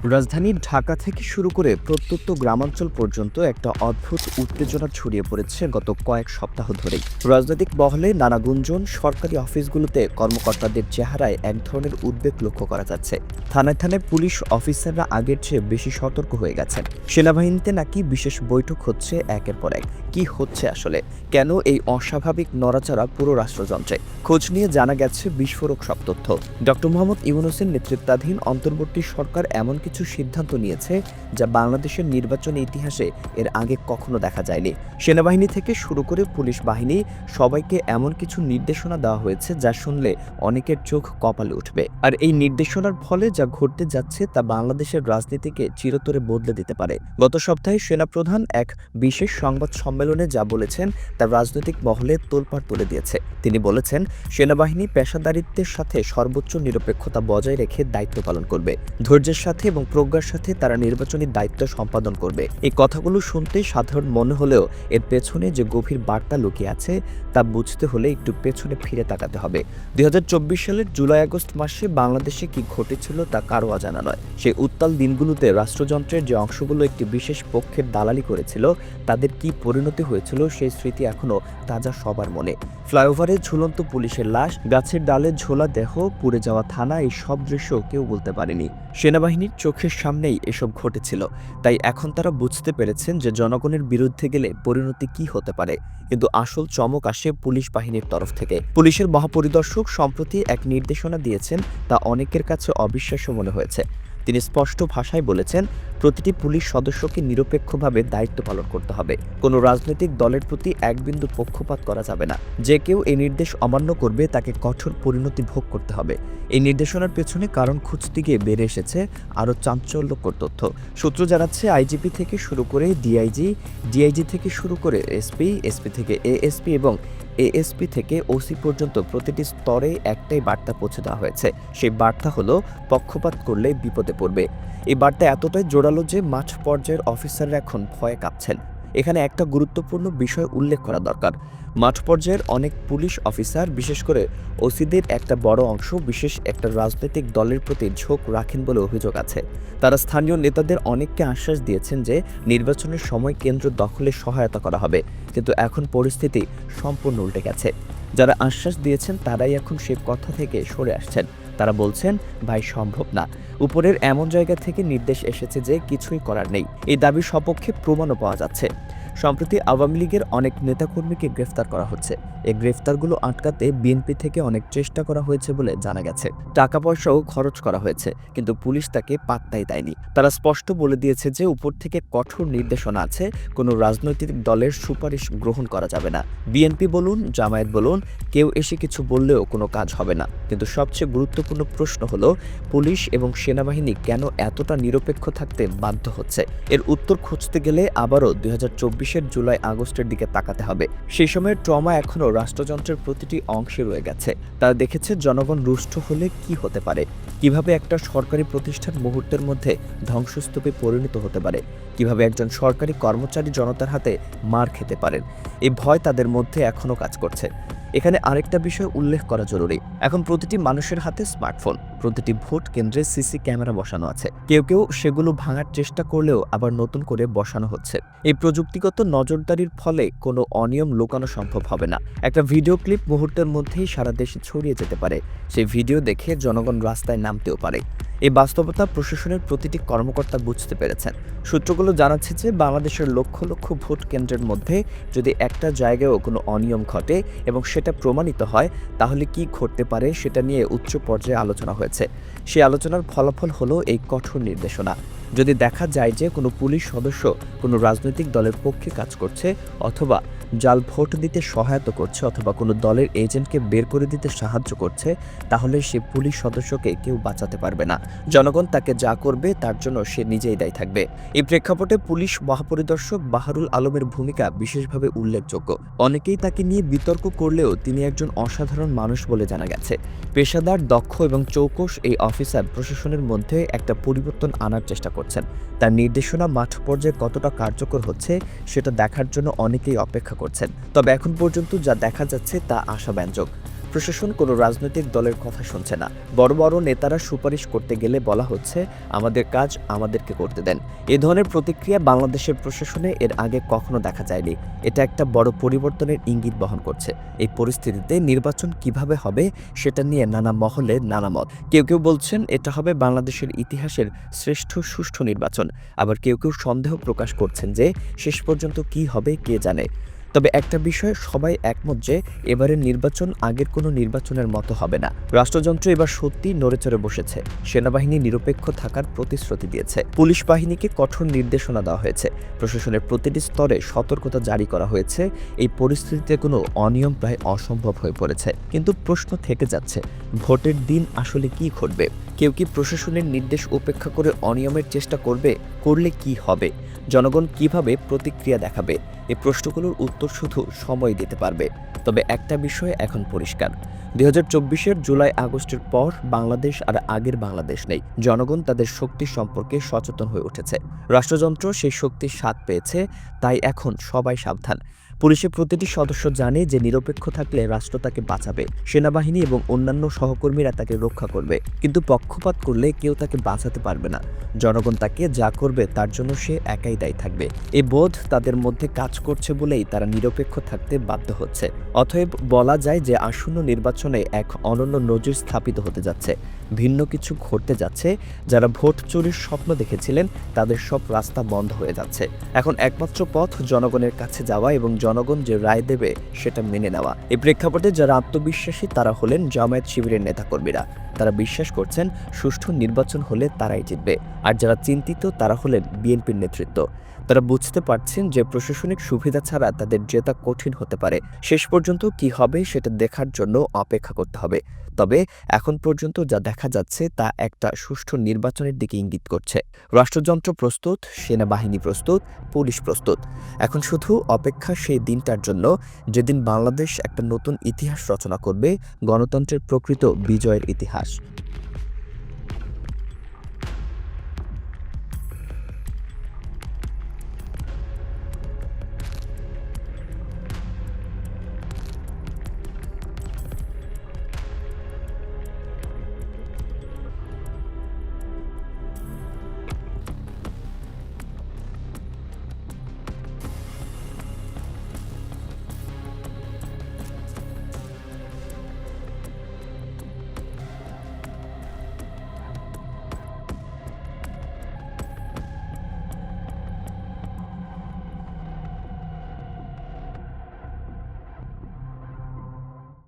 রাজধানী ঢাকা থেকে শুরু করে প্রত্যন্ত গ্রামাঞ্চল পর্যন্ত একটা অদ্ভুত উত্তেজনা ছড়িয়ে পড়েছে গত কয়েক সপ্তাহ ধরেই। রাজনৈতিক মহলে নানা গুঞ্জন, সরকারি অফিসগুলোতে কর্মকর্তাদের চেহারায় এক ধরনের উদ্বেগ লক্ষ্য করা যাচ্ছে। থানায় থানায় পুলিশ অফিসাররা আগের চেয়ে বেশি সতর্ক হয়ে গেছেন। সেনাবাহিনীতে নাকি বিশেষ বৈঠক হচ্ছে একের পর এক। কি হচ্ছে আসলে? কেন এই অস্বাভাবিক নড়াচড়া পুরো রাষ্ট্রযন্ত্রে? খোঁজ নিয়ে জানা গেছে বিস্ফোরক সব তথ্য। ডক্টর মোহাম্মদ ইউনূসের নেতৃত্বাধীন অন্তর্বর্তী সরকার এমন কিছু সিদ্ধান্ত নিয়েছে যা বাংলাদেশের নির্বাচনী ইতিহাসে এর আগে কখনো দেখা যায়নি। সেনাবাহিনী থেকে শুরু করে পুলিশ বাহিনী সবাইকে এমন কিছু নির্দেশনা দেওয়া হয়েছে যা শুনলে অনেকের চোখ কপালে উঠবে। আর এই নির্দেশনার ফলে যা ঘটতে যাচ্ছে তা বাংলাদেশের রাজনীতিকে চিরতরে বদলে দিতে পারে। গত সপ্তাহে সেনাপ্রধান এক বিশেষ সংবাদ সম্মেলনে যা বলেছেন তা রাজনৈতিক মহলে তোলপাড় তুলে দিয়েছে। তিনি বলেছেন, সেনাবাহিনী পেশাদারিত্বের সাথে সর্বোচ্চ নিরপেক্ষতা বজায় রেখে দায়িত্ব পালন করবে। ধৈর্যের সাথে এবং প্রজ্ঞার সাথে তারা নির্বাচনী দায়িত্ব সম্পাদন করবে। এই কথাগুলো শুনতে সাধারণ মনে হলেও এর পেছনে যে গভীর বার্তা লুকিয়ে আছে তা বুঝতে হলে একটু পেছনে ফিরে তাকাতে হবে। ২০২৪ সালের জুলাই-আগস্ট মাসে বাংলাদেশে কি ঘটেছিল তা কারো অজানা নয়। সেই উত্তাল দিনগুলোতে রাষ্ট্রযন্ত্রের যে অংশগুলো একটি বিশেষ পক্ষের দালালি করেছিল তাদের কি পরিণতি হয়েছিল সেই স্মৃতি এখনো তাজা সবার মনে। ফ্লাইওভারে ঝুলন্ত পুলিশের লাশ, গাছের ডালে ঝোলা দেহ, পুড়ে যাওয়া থানা, এই সব দৃশ্য কেউ বলতে পারেনি। সেনাবাহিনীর চোখের সামনেই এসব ঘটেছিল। তাই এখন তারা বুঝতে পেরেছেন যে জনগণের বিরুদ্ধে গেলে পরিণতি কি হতে পারে। কিন্তু আসল চমক আসে পুলিশ বাহিনীর তরফ থেকে। পুলিশের মহাপরিদর্শক সম্প্রতি এক নির্দেশনা দিয়েছেন, তা অনেকের কাছে অবিশ্বাস্য মনে হয়েছে। তিনি স্পষ্ট ভাষায় বলেছেন, প্রতিটি পুলিশ সদস্যকে নিরপেক্ষভাবে দায়িত্ব পালন করতে হবে। কোনো রাজনৈতিক দলের প্রতি এক বিন্দু পক্ষপাত করা যাবে না। যে কেউ এই নির্দেশ অমান্য করবে তাকে কঠোর পরিণতি ভোগ করতে হবে। এই নির্দেশনার পেছনে কারণ খুঁজতে গিয়ে বেড়ে এসেছে আরও চাঞ্চল্যকর তথ্য। সূত্র জানাচ্ছে, আইজিপি থেকে শুরু করে ডিআইজি, ডিআইজি থেকে শুরু করে এসপি, এসপি থেকে এএসপি এবং এএসপি থেকে ওসি পর্যন্ত প্রতিটি স্তরে একটাই বার্তা পৌঁছে দেওয়া হয়েছে। সেই বার্তা হলো, পক্ষপাত করলে বিপদে পড়বে। এই বার্তা এতটাই জোরালো যে মাঠ পর্যায়ের অফিসাররা এখন ভয়ে কাঁপছেন। এখানে একটা গুরুত্বপূর্ণ বিষয় উল্লেখ করা দরকার। মাঠ পর্যায়ের অনেক পুলিশ অফিসার, বিশেষ করে ওসিদের একটা বড় অংশ বিশেষ একটা রাজনৈতিক দলের প্রতি ঝোঁক রাখেন বলে অভিযোগ আছে। তারা স্থানীয় নেতাদের অনেককে আশ্বাস দিয়েছেন যে নির্বাচনের সময় কেন্দ্র দখলে সহায়তা করা হবে। কিন্তু এখন পরিস্থিতি সম্পূর্ণ উল্টে গেছে। যারা আশ্বাস দিয়েছেন তারাই এখন সে কথা থেকে সরে আসছেন। তারা বলছেন, ভাই সম্ভব না। উপরের এমন জায়গা থেকে নির্দেশ এসেছে যে কিছুই করার নেই। এই দাবির সপক্ষে প্রমাণও পাওয়া যাচ্ছে। সম্প্রতি আওয়ামী লীগের অনেক নেতাকর্মীকে গ্রেফতার করা হচ্ছে। এই গ্রেফতারগুলো আটকাতে বিএনপি থেকে অনেক চেষ্টা করা হয়েছে বলে জানা গেছে। টাকা পয়সাও খরচ করা হয়েছে, কিন্তু পুলিশ তাকে পাত্তাই দেয়নি। তারা স্পষ্ট বলে দিয়েছে যে উপর থেকে কঠোর নির্দেশনা আছে, কোনো রাজনৈতিক দলের সুপারিশ গ্রহণ করা যাবে না। বিএনপি বলুন, জামায়াত বলুন, কেউ এসে কিছু বললেও কোনো কাজ হবে না। কিন্তু সবচেয়ে গুরুত্বপূর্ণ প্রশ্ন হলো, পুলিশ এবং সেনাবাহিনী কেন এতটা নিরপেক্ষ থাকতে বাধ্য হচ্ছে? এর উত্তর খুঁজতে গেলে আবারও ২০২৪-এর জুলাই-আগস্টের দিকে তাকাতে হবে। সেই সময়ের ট্রমা এখনও রাষ্ট্রযন্ত্রের প্রতিটি অংশে রয়ে গেছে। তারা দেখেছে জনগণ রুষ্ট হলে কি হতে পারে, কিভাবে একটা সরকারি প্রতিষ্ঠান মুহূর্তের মধ্যে ধ্বংসস্তূপে পরিণত হতে পারে, কিভাবে একজন সরকারি কর্মচারী জনতার হাতে মার খেতে পারেন। এই ভয় তাদের মধ্যে এখনও কাজ করছে। এখানে আরেকটা বিষয় উল্লেখ করা জরুরি। এখন প্রতিটি মানুষের হাতে স্মার্টফোন, প্রতিটি ভোট কেন্দ্রে সিসি ক্যামেরা বসানো আছে। কেউ কেউ সেগুলো ভাঙার চেষ্টা করলেও আবার নতুন করে বসানো হচ্ছে। এই প্রযুক্তিগত নজরদারির ফলে কোনো অনিয়ম লুকানো সম্ভব হবে না। একটা ভিডিও ক্লিপ মুহূর্তের মধ্যেই সারা দেশে ছড়িয়ে যেতে পারে। সেই ভিডিও দেখে জনগণ রাস্তায় নামতেও পারে। এই বাস্তবতা প্রশাসনের প্রতিটি কর্মকর্তা বুঝতে পেরেছেন। সূত্রগুলো জানাচ্ছে যে বাংলাদেশের লক্ষ লক্ষ ভোট কেন্দ্রের মধ্যে যদি একটা জায়গায়ও কোনো অনিয়ম ঘটে এবং সেটা প্রমাণিত হয়, তাহলে কি ঘটতে পারে সেটা নিয়ে উচ্চ পর্যায়ে আলোচনা হয়েছে। সেই আলোচনার ফলাফল হলো এই কঠোর নির্দেশনা। যদি দেখা যায় যে কোনো পুলিশ সদস্য কোনো রাজনৈতিক দলের পক্ষে কাজ করছে, অথবা জাল ভোট দিতে সহায়তা করছে, অথবা কোনো দলের এজেন্টকে বের করে দিতে সাহায্য করছে, তাহলে সে পুলিশ সদস্যকে কেউ বাঁচাতে পারবে না। জনগণ তাকে যা করবে তার জন্য সে নিজেই দায়ী থাকবে। এই প্রেক্ষাপটে পুলিশ মহাপরিদর্শক বাহারুল আলমের ভূমিকা বিশেষভাবে উল্লেখযোগ্য। অনেকেই তাকে নিয়ে বিতর্ক করলেও তিনি একজন অসাধারণ মানুষ বলে জানা গেছে। পেশাদার, দক্ষ এবং চৌকস এই অফিসার প্রশাসনের মধ্যে একটা পরিবর্তন আনার চেষ্টা করছেন। তার নির্দেশনা মাঠ পর্যায়ে কতটা কার্যকর হচ্ছে সেটা দেখার জন্য অনেকেই অপেক্ষা করছেন। তবে এখন পর্যন্ত যা দেখা যাচ্ছে তা আশাব্যঞ্জক। প্রশাসন কোনো রাজনৈতিক দলের কথা শুনছে না। বড় বড় নেতারা সুপারিশ করতে গেলে বলা হচ্ছে আমাদের কাজ আমাদেরকে করতে দেন। এ ধরনের প্রতিক্রিয়া বাংলাদেশের প্রশাসনে এর আগে কখনো দেখা যায়নি। এটা একটা বড় পরিবর্তনের ইঙ্গিত বহন করছে। এই পরিস্থিতিতে নির্বাচন কিভাবে হবে সেটা নিয়ে নানা মহলে নানা মত। কেউ কেউ বলছেন এটা হবে বাংলাদেশের ইতিহাসের শ্রেষ্ঠ সুষ্ঠু নির্বাচন, আবার কেউ কেউ সন্দেহ প্রকাশ করছেন যে শেষ পর্যন্ত কি হবে কে জানে। তবে একটা বিষয়ে সবাই একমত যে এবারের নির্বাচন আগের কোনো নির্বাচনের মতো হবে না। রাষ্ট্রযন্ত্র এবার সত্যি নড়েচড়ে বসেছে। সেনাবাহিনী নিরপেক্ষ থাকার প্রতিশ্রুতি দিয়েছে, পুলিশ বাহিনীকে কঠোর নির্দেশনা দেওয়া হয়েছে, প্রশাসনের প্রতিটি স্তরে সতর্কতা জারি করা হয়েছে। এই পরিস্থিতিতে কোনো অনিয়ম প্রায় অসম্ভব হয়ে পড়েছে। কিন্তু প্রশ্ন থেকে যাচ্ছে, ভোটের দিন আসলে কি ঘটবে? কেউ কি প্রশাসনের নির্দেশ উপেক্ষা করে অনিয়মের চেষ্টা করবে? করলে কি হবে? জনগণ কিভাবে প্রতিক্রিয়া দেখাবে? এই প্রশ্নগুলোর উত্তর শুধু সময় দিতে পারবে। তবে একটা বিষয় এখন পরিষ্কার, 2024-এর জুলাই আগস্টের পর বাংলাদেশ আর আগের বাংলাদেশ নেই। জনগণ তাদের শক্তি সম্পর্কে সচেতন হয়ে উঠেছে, রাষ্ট্রযন্ত্র সেই শক্তির স্বাদ পেয়েছে। তাই এখন সবাই সাবধান। পুলিশের প্রতিটি সদস্য জানে যে নিরপেক্ষ থাকলে রাষ্ট্র তাকে বাঁচাবে, সেনাবাহিনী এবং অন্যান্য সহকর্মীরা তাকে রক্ষা করবে। কিন্তু পক্ষপাত করলে কেউ তাকে বাঁচাতে পারবে না। জনগণ তাকে যা করবে তার জন্য সে একাই দায়ী থাকবে। এই বোধ তাদের মধ্যে কাজ করছে বলেই তারা নিরপেক্ষ থাকতে বাধ্য হচ্ছে। অতএব বলা যায় যে আসন্ন নির্বাচনে এক অনন্য নজির স্থাপিত হতে যাচ্ছে। ভিন্ন কিছু ঘটতে যাচ্ছে। যারা ভোট চুরির স্বপ্ন দেখেছিলেন তাদের সব রাস্তা বন্ধ হয়ে যাচ্ছে। এখন একমাত্র পথ জনগণের কাছে যাওয়া এবং জনগণ যে রায় দেবে সেটা মেনে নেওয়া। এই প্রেক্ষাপটে যারা আত্মবিশ্বাসী তারা হলেন জামায়াত শিবিরের নেতাকর্মীরা। তারা বিশ্বাস করছেন সুষ্ঠু নির্বাচন হলে তারাই জিতবে। আর যারা চিন্তিত তারা হলেন বিএনপির নেতৃত্ব। তারা বুঝতে পারছেন যে প্রশাসনিক সুবিধা ছাড়া তাদের জেতা কঠিন হতে পারে। শেষ পর্যন্ত কি হবে সেটা দেখার জন্য অপেক্ষা করতে হবে। তবে এখন পর্যন্ত যা দেখা যাচ্ছে তা একটা সুষ্ঠু নির্বাচনের দিকে ইঙ্গিত করছে। রাষ্ট্রযন্ত্র প্রস্তুত, সেনাবাহিনী প্রস্তুত, পুলিশ প্রস্তুত। এখন শুধু অপেক্ষা সেই দিনটার জন্য যেদিন বাংলাদেশ একটা নতুন ইতিহাস রচনা করবে, গণতন্ত্রের প্রকৃত বিজয়ের ইতিহাস।